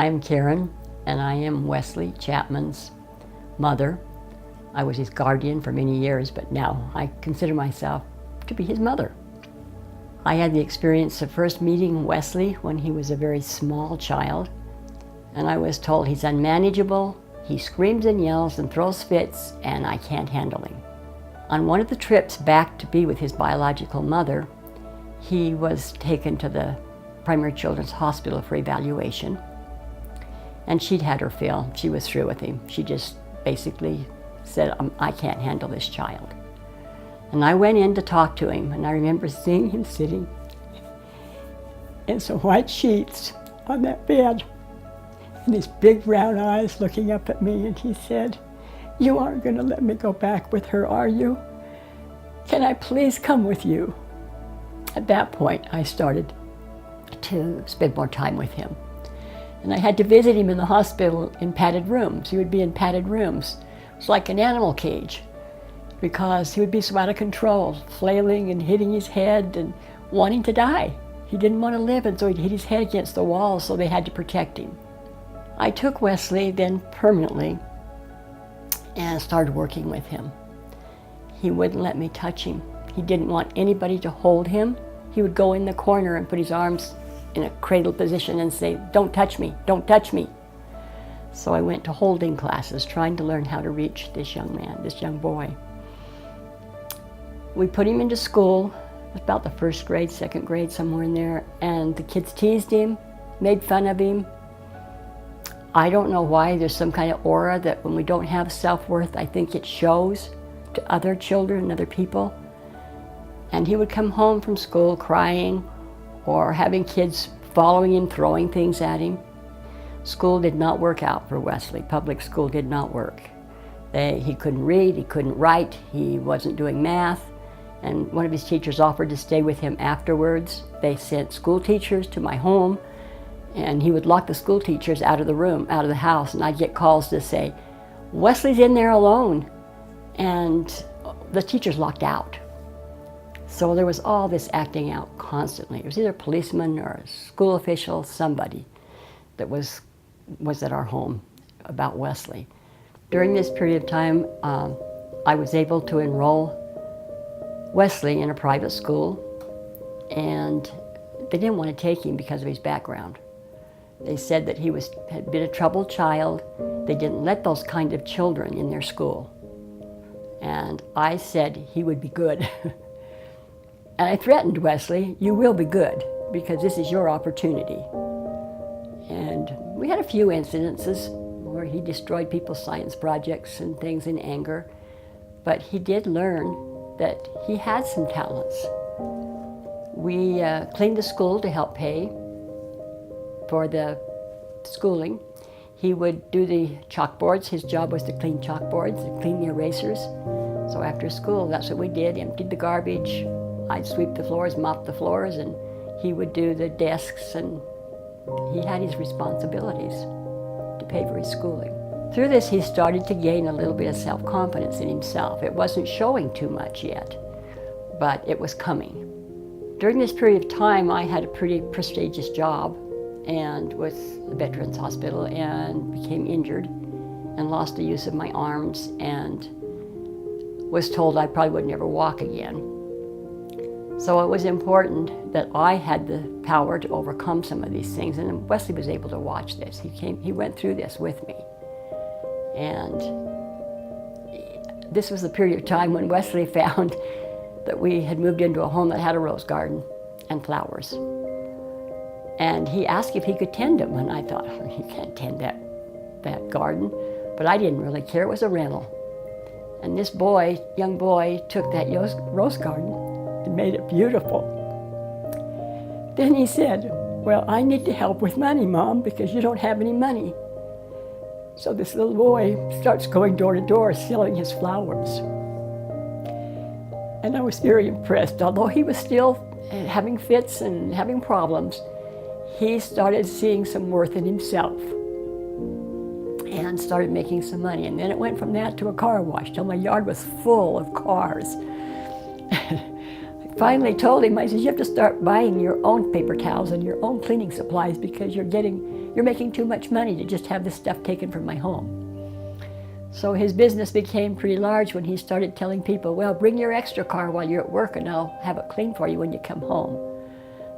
I'm Karen, and I am Wesley Chapman's mother. I was his guardian for many years, but now I consider myself to be his mother. I had the experience of first meeting Wesley when he was a very small child, and I was told he's unmanageable, he screams and yells and throws fits, and I can't handle him. On one of the trips back to be with his biological mother, he was taken to the Primary Children's Hospital for evaluation. And she'd had her fill. She was through with him. She just basically said, I can't handle this child. And I went in to talk to him, and I remember seeing him sitting in some white sheets on that bed, and his big round eyes looking up at me, and he said, "You aren't going to let me go back with her, are you? Can I please come with you?" At that point, I started to spend more time with him. And I had to visit him in the hospital in padded rooms. He would be in padded rooms. It's like an animal cage, because he would be so out of control, flailing and hitting his head and wanting to die. He didn't want to live, and so he'd hit his head against the wall, so they had to protect him. I took Wesley then permanently and started working with him. He wouldn't let me touch him. He didn't want anybody to hold him. He would go in the corner and put his arms in a cradle position and say, "Don't touch me, don't touch me." So I went to holding classes, trying to learn how to reach this young man, this young boy. We put him into school, about the first grade, second grade, somewhere in there, and the kids teased him, made fun of him. I don't know why. There's some kind of aura that when we don't have self-worth, I think it shows to other children and other people. And he would come home from school crying, or having kids following him, throwing things at him. School did not work out for Wesley. Public school did not work. He couldn't read, he couldn't write, he wasn't doing math, and one of his teachers offered to stay with him afterwards. They sent school teachers to my home, and he would lock the school teachers out of the room, out of the house, and I'd get calls to say, "Wesley's in there alone," and the teachers locked out. So there was all this acting out constantly. It was either a policeman or a school official, somebody that was at our home about Wesley. During this period of time, I was able to enroll Wesley in a private school, and they didn't want to take him because of his background. They said that he had been a troubled child. They didn't let those kind of children in their school. And I said he would be good. And I threatened Wesley, "You will be good, because this is your opportunity." And we had a few incidences where he destroyed people's science projects and things in anger, but he did learn that he had some talents. We cleaned the school to help pay for the schooling. He would do the chalkboards. His job was to clean chalkboards and clean the erasers. So after school, that's what we did, emptied the garbage. I'd sweep the floors, mop the floors, and he would do the desks, and he had his responsibilities to pay for his schooling. Through this, he started to gain a little bit of self-confidence in himself. It wasn't showing too much yet, but it was coming. During this period of time, I had a pretty prestigious job and with the Veterans Hospital, and became injured and lost the use of my arms, and was told I probably would never walk again. So it was important that I had the power to overcome some of these things, and Wesley was able to watch this. He went through this with me. And this was the period of time when Wesley found that we had moved into a home that had a rose garden and flowers. And he asked if he could tend them, and I thought, "You can't tend that garden." But I didn't really care, it was a rental. And this young boy, took that rose garden and made it beautiful. Then he said, "Well, I need to help with money, Mom, because you don't have any money." So this little boy starts going door to door selling his flowers. And I was very impressed. Although he was still having fits and having problems, he started seeing some worth in himself and started making some money. And then it went from that to a car wash till my yard was full of cars. I finally told him, I said, "You have to start buying your own paper towels and your own cleaning supplies, because you're getting You're making too much money to just have this stuff taken from my home. So his business became pretty large when he started telling people, well, bring your extra car while you're at work and I'll have it clean for you when you come home.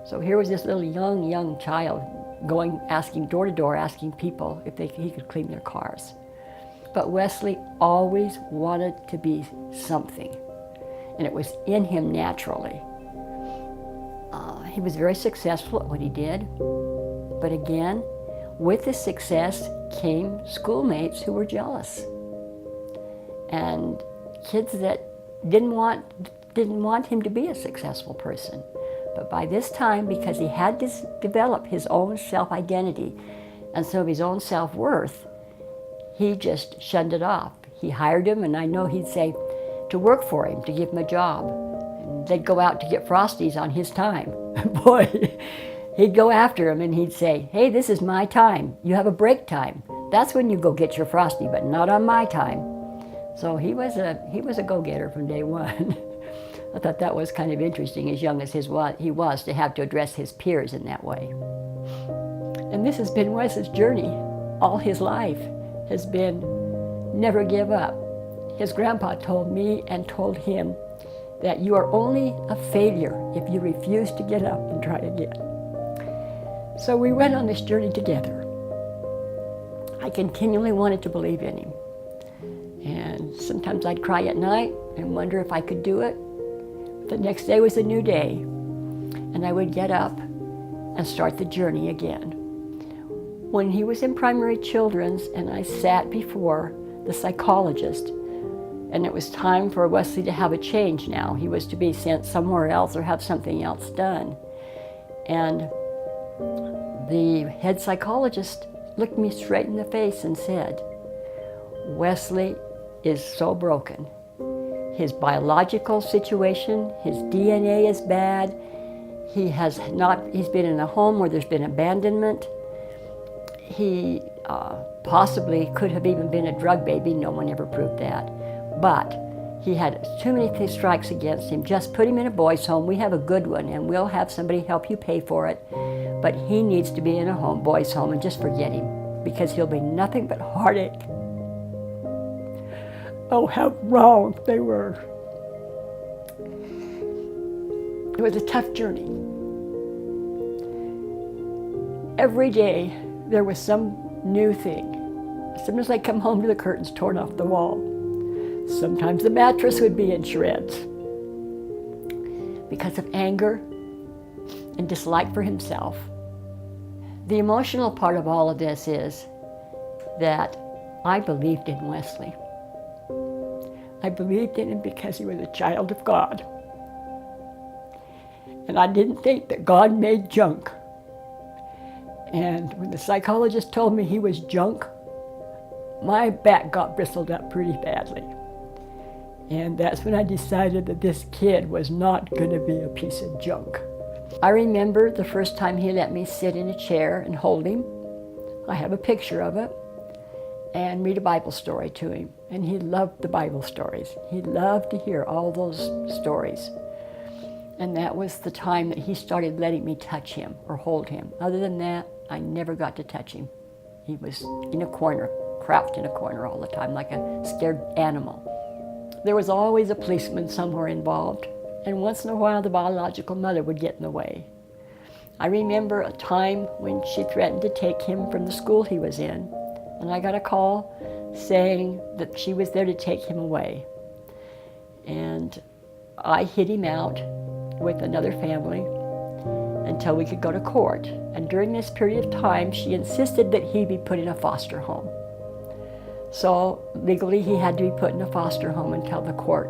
So here was this little young child going, asking door to door, asking people if he could clean their cars. But Wesley always wanted to be something, and it was in him naturally. He was very successful at what he did, but again, with his success came schoolmates who were jealous, and kids that didn't want him to be a successful person. But by this time, because he had to develop his own self-identity and some of his own self-worth, he just shunned it off. He hired him, and I know he'd say to work for him, to give him a job. And they'd go out to get Frosties on his time. Boy, he'd go after him and he'd say, hey, this is my time. You have a break time. That's when you go get your Frosty, but not on my time. So he was a go-getter from day one. I thought that was kind of interesting, as young as he was, to have to address his peers in that way. And this has been Wes's journey all his life, has been never give up. His grandpa told me and told him that you are only a failure if you refuse to get up and try again. So we went on this journey together. I continually wanted to believe in him. And sometimes I'd cry at night and wonder if I could do it. The next day was a new day, and I would get up and start the journey again. When he was in primary children's and I sat before the psychologist, and it was time for Wesley to have a change now. He was to be sent somewhere else or have something else done. And the head psychologist looked me straight in the face and said, Wesley is so broken. His biological situation, his DNA is bad. He's been in a home where there's been abandonment. He possibly could have even been a drug baby. No one ever proved that. But he had too many strikes against him. Just put him in a boys' home. We have a good one, and we'll have somebody help you pay for it. But he needs to be in a boys' home, and just forget him, because he'll be nothing but heartache. Oh, how wrong they were. It was a tough journey. Every day there was some new thing. As soon as I come home to the curtains torn off the wall. Sometimes the mattress would be in shreds because of anger and dislike for himself. The emotional part of all of this is that I believed in Wesley. I believed in him because he was a child of God. And I didn't think that God made junk. And when the psychologist told me he was junk, my back got bristled up pretty badly. And that's when I decided that this kid was not going to be a piece of junk. I remember the first time he let me sit in a chair and hold him. I have a picture of it. And read a Bible story to him. And he loved the Bible stories. He loved to hear all those stories. And that was the time that he started letting me touch him or hold him. Other than that, I never got to touch him. He was in a corner, crouched in a corner all the time like a scared animal. There was always a policeman somewhere involved, and once in a while the biological mother would get in the way. I remember a time when she threatened to take him from the school he was in, and I got a call saying that she was there to take him away. And I hid him out with another family until we could go to court. And during this period of time, she insisted that he be put in a foster home. So legally, he had to be put in a foster home until the court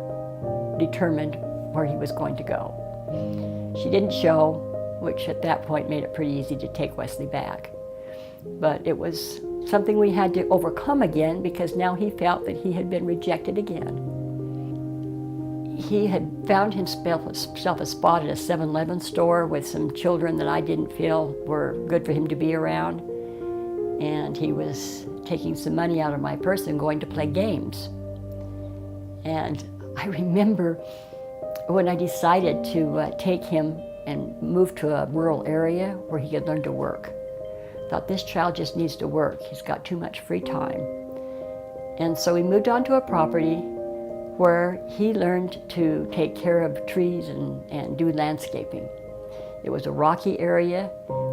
determined where he was going to go. She didn't show, which at that point made it pretty easy to take Wesley back. But it was something we had to overcome again, because now he felt that he had been rejected again. He had found himself a spot at a 7-Eleven store with some children that I didn't feel were good for him to be around. And he was taking some money out of my purse and going to play games. And I remember when I decided to take him and move to a rural area where he could learn to work. thought this child just needs to work. He's got too much free time. And so we moved on to a property where he learned to take care of trees and do landscaping. It was a rocky area.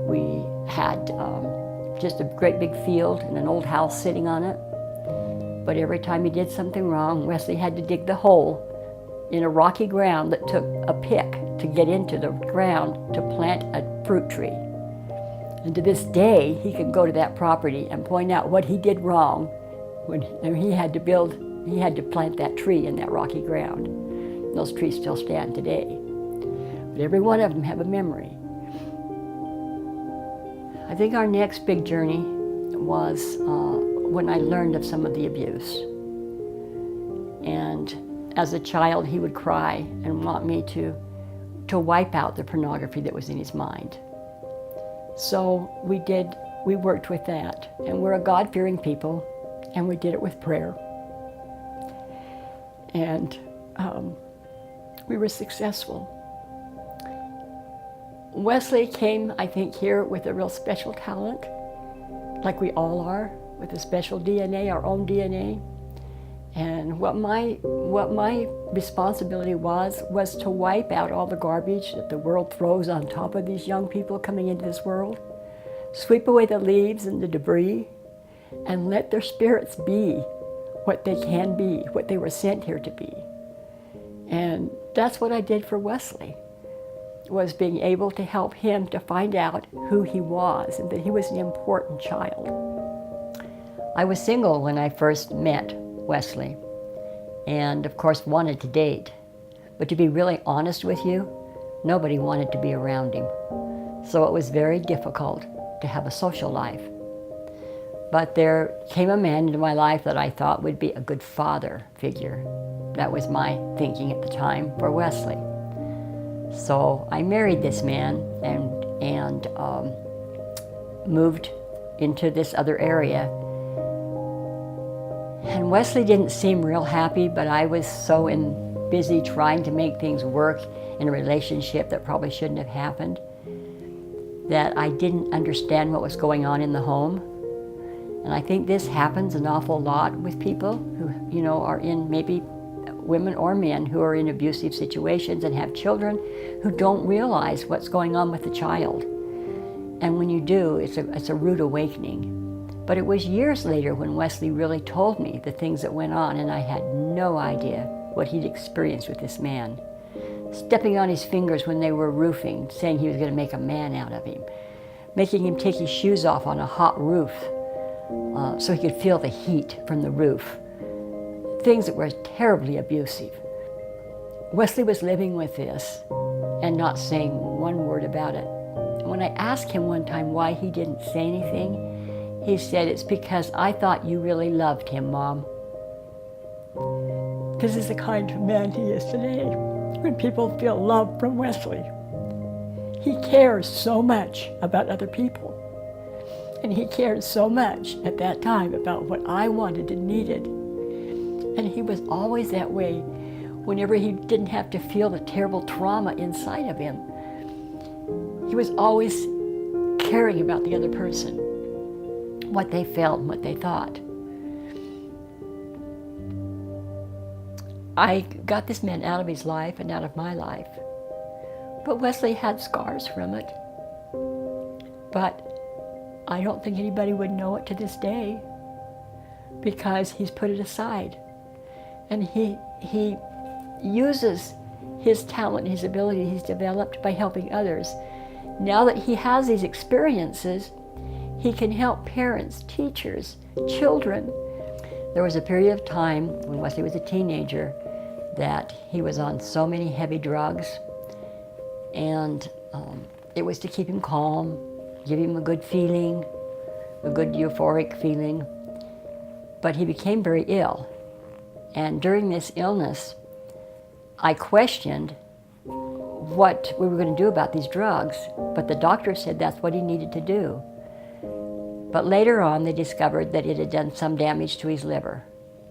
We had just a great big field and an old house sitting on it. But every time he did something wrong, Wesley had to dig the hole in a rocky ground that took a pick to get into the ground to plant a fruit tree. And to this day, he can go to that property and point out what he did wrong when he had to plant that tree in that rocky ground. And those trees still stand today. But every one of them have a memory. I think our next big journey was when I learned of some of the abuse. And as a child, he would cry and want me to wipe out the pornography that was in his mind. So we worked with that. And we're a God-fearing people, and we did it with prayer. And we were successful. Wesley came, I think, here with a real special talent, like we all are, with a special DNA, our own DNA. And what my responsibility was to wipe out all the garbage that the world throws on top of these young people coming into this world, sweep away the leaves and the debris, and let their spirits be what they can be, what they were sent here to be. And that's what I did for Wesley, was being able to help him to find out who he was and that he was an important child. I was single when I first met Wesley, and of course wanted to date. But to be really honest with you, nobody wanted to be around him. So it was very difficult to have a social life. But there came a man into my life that I thought would be a good father figure. That was my thinking at the time for Wesley. So I married this man and moved into this other area. And Wesley didn't seem real happy, but I was so busy trying to make things work in a relationship that probably shouldn't have happened, that I didn't understand what was going on in the home. And I think this happens an awful lot with people who, are in, maybe women or men who are in abusive situations and have children who don't realize what's going on with the child. And when you do, it's a rude awakening. But it was years later when Wesley really told me the things that went on, and I had no idea what he'd experienced with this man. Stepping on his fingers when they were roofing, saying he was going to make a man out of him. Making him take his shoes off on a hot roof so he could feel the heat from the roof. Things that were terribly abusive. Wesley was living with this and not saying one word about it. When I asked him one time why he didn't say anything, he said, "It's because I thought you really loved him, Mom." This is the kind of man he is today, when people feel love from Wesley. He cares so much about other people. And he cared so much at that time about what I wanted and needed. And he was always that way whenever he didn't have to feel the terrible trauma inside of him. He was always caring about the other person, what they felt and what they thought. I got this man out of his life and out of my life. But Wesley had scars from it. But I don't think anybody would know it to this day, because he's put it aside. And he uses his talent, his ability he's developed by helping others. Now that he has these experiences, he can help parents, teachers, children. There was a period of time when Wesley was a teenager that he was on so many heavy drugs, and it was to keep him calm, give him a good feeling, a good euphoric feeling. But he became very ill. And during this illness, I questioned what we were going to do about these drugs, but the doctor said that's what he needed to do. But later on, they discovered that it had done some damage to his liver,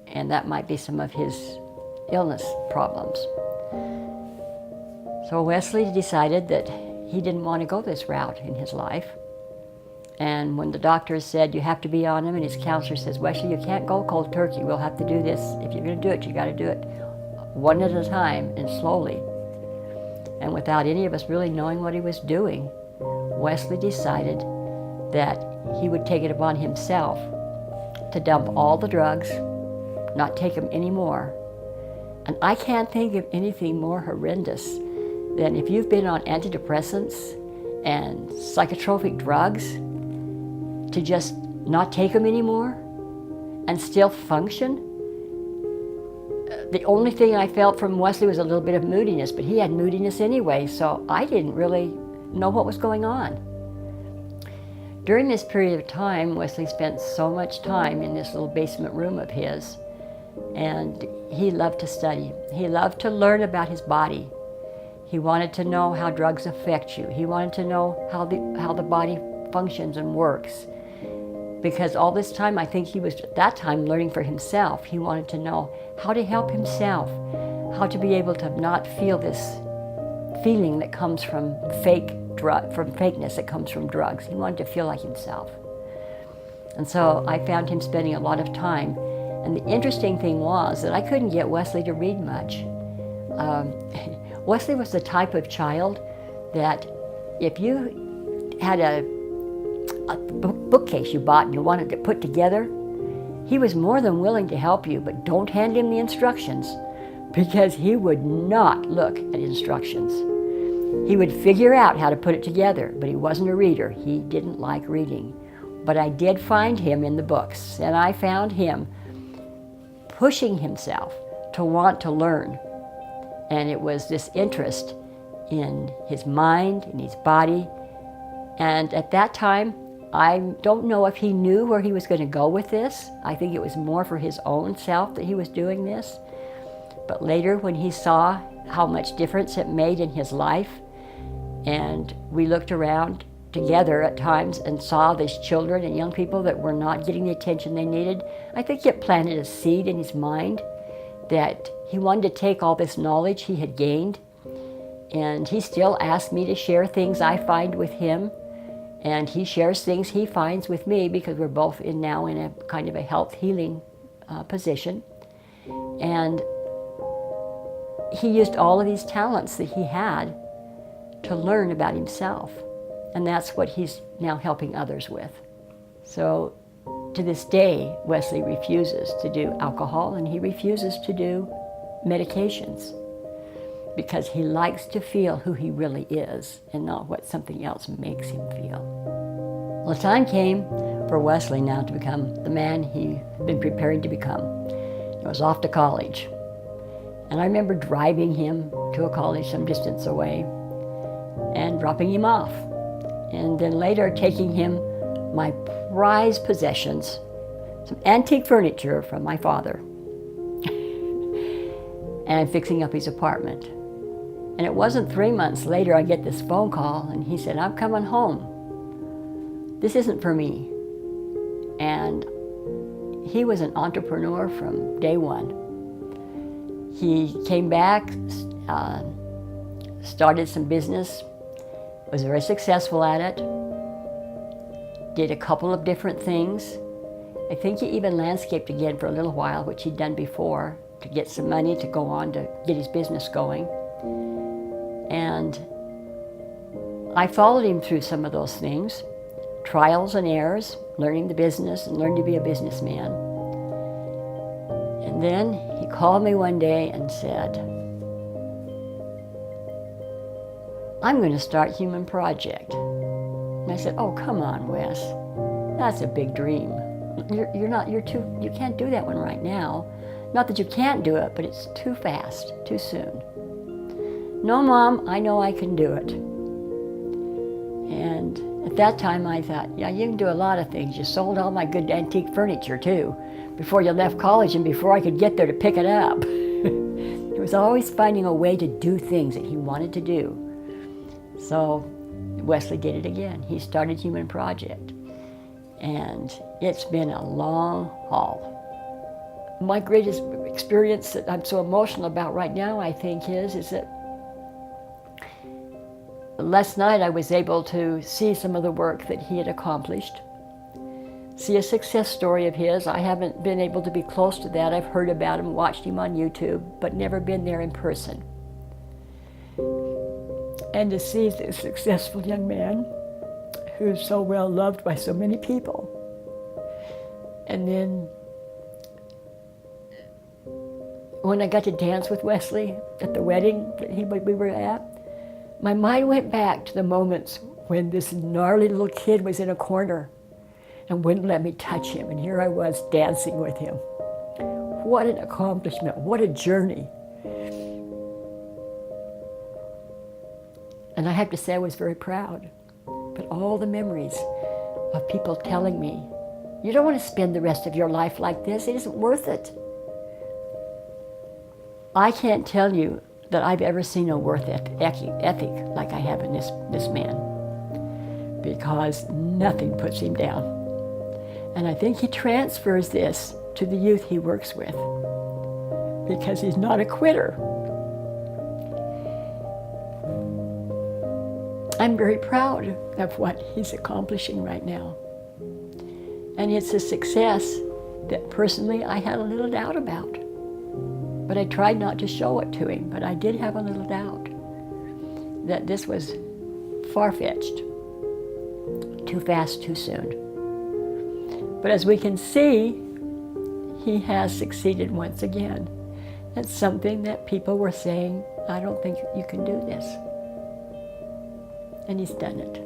and that might be some of his illness problems. So Wesley decided that he didn't want to go this route in his life. And when the doctor said, you have to be on him, and his counselor says, Wesley, you can't go cold turkey. We'll have to do this. If you're going to do it, you got to do it one at a time and slowly. And without any of us really knowing what he was doing, Wesley decided that he would take it upon himself to dump all the drugs, not take them anymore. And I can't think of anything more horrendous than if you've been on antidepressants and psychotropic drugs, to just not take them anymore and still function. The only thing I felt from Wesley was a little bit of moodiness, but he had moodiness anyway, so I didn't really know what was going on. During this period of time, Wesley spent so much time in this little basement room of his, and he loved to study. He loved to learn about his body. He wanted to know how drugs affect you. He wanted to know how the body functions and works. Because all this time, I think he was at that time learning for himself. He wanted to know how to help himself, how to be able to not feel this feeling that comes from fakeness that comes from drugs. He wanted to feel like himself. And so I found him spending a lot of time. And the interesting thing was that I couldn't get Wesley to read much. Wesley was the type of child that if you had a bookcase you bought and you wanted to put together, he was more than willing to help you, but don't hand him the instructions, because he would not look at instructions. He would figure out how to put it together, but he wasn't a reader. He didn't like reading. But I did find him in the books, and I found him pushing himself to want to learn. And it was this interest in his mind, in his body. And at that time, I don't know if he knew where he was going to go with this. I think it was more for his own self that he was doing this. But later, when he saw how much difference it made in his life, and we looked around together at times and saw these children and young people that were not getting the attention they needed, I think it planted a seed in his mind that he wanted to take all this knowledge he had gained. And he still asks me to share things I find with him. And he shares things he finds with me, because we're both now in a kind of a health healing position. And he used all of these talents that he had to learn about himself. And that's what he's now helping others with. So to this day, Wesley refuses to do alcohol, and he refuses to do medications, because he likes to feel who he really is and not what something else makes him feel. Well, the time came for Wesley now to become the man he'd been preparing to become. He was off to college. And I remember driving him to a college some distance away and dropping him off. And then later taking him my prized possessions, some antique furniture from my father, and fixing up his apartment. And it wasn't 3 months later I get this phone call, and he said, I'm coming home. This isn't for me. And he was an entrepreneur from day one. He came back, started some business, was very successful at it, did a couple of different things. I think he even landscaped again for a little while, which he'd done before, to get some money to go on to get his business going. And I followed him through some of those things, trials and errors, learning the business and learning to be a businessman. And then he called me one day and said, I'm going to start Human Project. And I said, oh, come on, Wes. That's a big dream. You can't do that one right now. Not that you can't do it, but it's too fast, too soon. No, Mom, I know I can do it. And at that time I thought, yeah, you can do a lot of things. You sold all my good antique furniture too, before you left college and before I could get there to pick it up. He was always finding a way to do things that he wanted to do. So Wesley did it again. He started Human Project. And it's been a long haul. My greatest experience that I'm so emotional about right now, I think, is that last night I was able to see some of the work that he had accomplished, see a success story of his. I haven't been able to be close to that. I've heard about him, watched him on YouTube, but never been there in person. And to see this successful young man who's so well loved by so many people. And then when I got to dance with Wesley at the wedding that we were at, my mind went back to the moments when this gnarly little kid was in a corner and wouldn't let me touch him, and here I was dancing with him. What an accomplishment, what a journey. And I have to say I was very proud. But all the memories of people telling me, you don't want to spend the rest of your life like this, it isn't worth it. I can't tell you that I've ever seen a work ethic like I have in this man, because nothing puts him down. And I think he transfers this to the youth he works with, because he's not a quitter. I'm very proud of what he's accomplishing right now. And it's a success that personally I had a little doubt about. But I tried not to show it to him, but I did have a little doubt that this was far-fetched, too fast, too soon. But as we can see, he has succeeded once again. That's something that people were saying, I don't think you can do this. And he's done it.